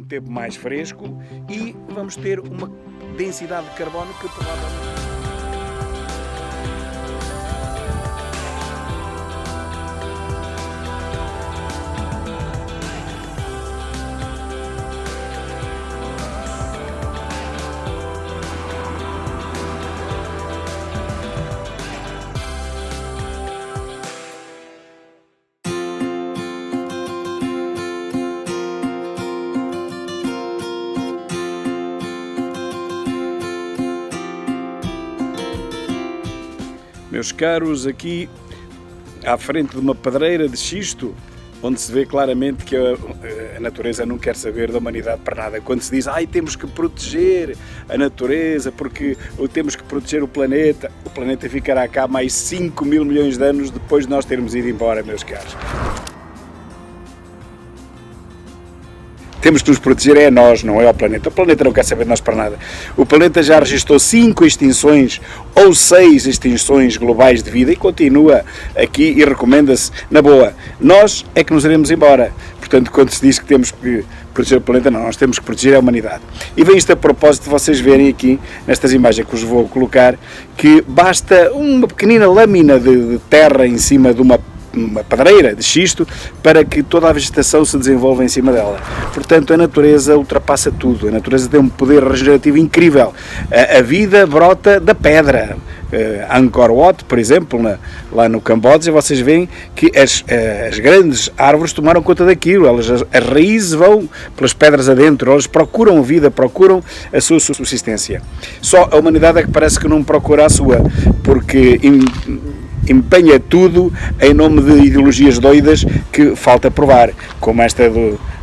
tempo mais fresco e vamos ter uma densidade de carbono que provavelmente... Meus caros, aqui à frente de uma pedreira de xisto, onde se vê claramente que a natureza não quer saber da humanidade para nada. Quando se diz, temos que proteger a natureza, porque temos que proteger o planeta ficará cá mais 5 mil milhões de anos depois de nós termos ido embora, meus caros. Temos que nos proteger a nós, não é ao planeta. O planeta não quer saber de nós para nada. O planeta já registrou 5 extinções ou 6 extinções globais de vida e continua aqui e recomenda-se na boa. Nós é que nos iremos embora. Portanto, quando se diz que temos que proteger o planeta, não, nós temos que proteger a humanidade. E vem isto a propósito de vocês verem aqui, nestas imagens que vos vou colocar, que basta uma pequenina lâmina de terra em cima de uma pedreira de xisto para que toda a vegetação se desenvolva em cima dela. Portanto, a natureza ultrapassa tudo. A natureza tem um poder regenerativo incrível. A vida brota da pedra. Angkor Wat, por exemplo, lá no Camboja, vocês veem que as grandes árvores tomaram conta daquilo. As raízes vão pelas pedras adentro, elas procuram vida, procuram a sua subsistência. Só a humanidade é que parece que não procura a sua, porque empenha tudo em nome de ideologias doidas que falta provar, como esta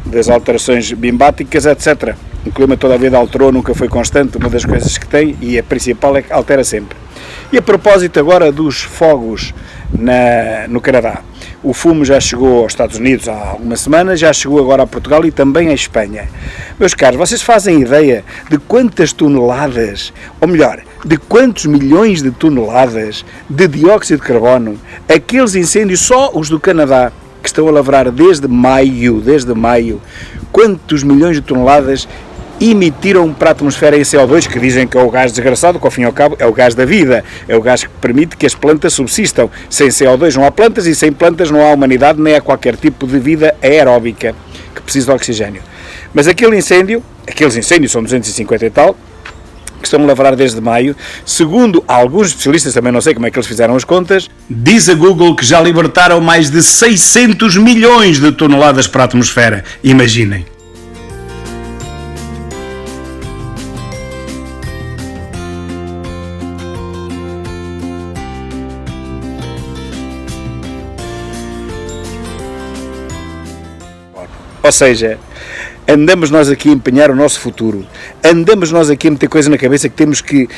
das alterações bimbáticas, etc. O clima toda a vida alterou, nunca foi constante, uma das coisas que tem, e a principal é que altera sempre. E a propósito agora dos fogos no Canadá, o fumo já chegou aos Estados Unidos há algumas semanas, já chegou agora a Portugal e também a Espanha. Meus caros, vocês fazem ideia de quantas toneladas, ou melhor, de quantos milhões de toneladas de dióxido de carbono aqueles incêndios, só os do Canadá, que estão a lavrar desde maio, quantos milhões de toneladas emitiram para a atmosfera em CO2, que dizem que é o gás desgraçado, que ao fim e ao cabo é o gás da vida, é o gás que permite que as plantas subsistam. Sem CO2 não há plantas e sem plantas não há humanidade, nem há qualquer tipo de vida aeróbica que precisa de oxigênio. Mas aqueles incêndios, são 250 e tal, que estão a lavrar desde maio, segundo alguns especialistas, também não sei como é que eles fizeram as contas, diz a Google que já libertaram mais de 600 milhões de toneladas para a atmosfera. Imaginem. Ou seja, andamos nós aqui a empenhar o nosso futuro, andamos nós aqui a meter coisa na cabeça que temos que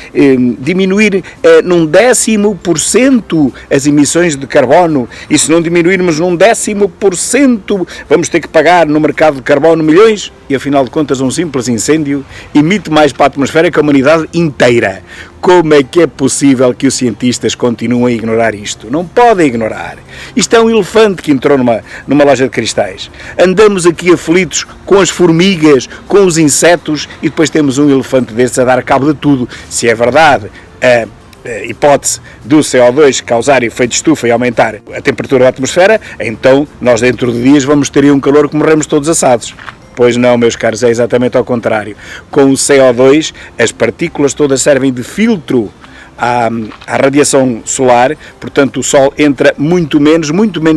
diminuir num 10% as emissões de carbono, e se não diminuirmos num 10%, vamos ter que pagar no mercado de carbono milhões, e afinal de contas um simples incêndio emite mais para a atmosfera que a humanidade inteira. Como é que é possível que os cientistas continuem a ignorar isto? Não podem ignorar. Isto é um elefante que entrou numa loja de cristais. Andamos aqui aflitos com as formigas, com os insetos, e depois temos um elefante destes a dar cabo de tudo. Se é verdade a hipótese do CO2 causar efeito de estufa e aumentar a temperatura da atmosfera, então nós dentro de dias vamos ter um calor que morremos todos assados. Pois não, meus caros, é exatamente ao contrário. Com o CO2, as partículas todas servem de filtro à radiação solar, portanto o Sol entra muito menos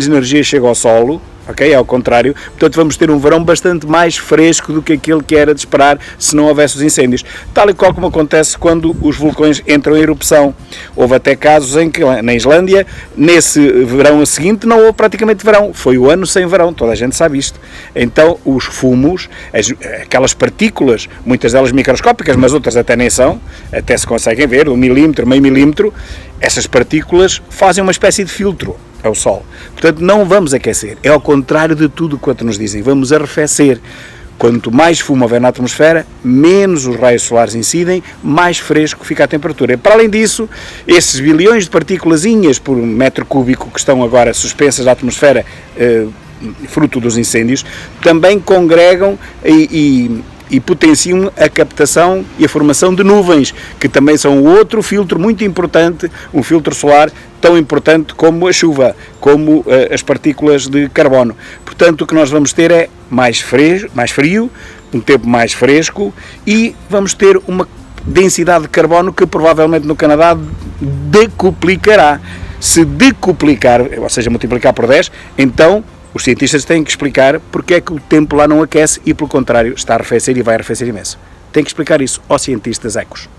energia chega ao solo, ok? É ao contrário, portanto vamos ter um verão bastante mais fresco do que aquele que era de esperar se não houvesse os incêndios, tal e qual como acontece quando os vulcões entram em erupção. Houve até casos em que na Islândia, nesse verão seguinte, não houve praticamente verão, foi o ano sem verão, toda a gente sabe isto. Então os fumos, aquelas partículas, muitas delas microscópicas, mas outras até nem são, até se conseguem ver, 1 milímetro, meio milímetro, essas partículas fazem uma espécie de filtro ao Sol. Portanto, não vamos aquecer. É ao contrário de tudo quanto nos dizem. Vamos arrefecer. Quanto mais fumo houver na atmosfera, menos os raios solares incidem, mais fresco fica a temperatura. E, para além disso, esses bilhões de partículazinhas por metro cúbico que estão agora suspensas na atmosfera fruto dos incêndios, também congregam e potenciam a captação e a formação de nuvens, que também são outro filtro muito importante, um filtro solar tão importante como a chuva, como as partículas de carbono. Portanto, o que nós vamos ter é mais frio, um tempo mais fresco, e vamos ter uma densidade de carbono que provavelmente no Canadá decuplicará. Se decuplicar, ou seja, multiplicar por 10, então os cientistas têm que explicar porque é que o tempo lá não aquece e, pelo contrário, está a arrefecer e vai arrefecer imenso. Têm que explicar isso aos cientistas ecos.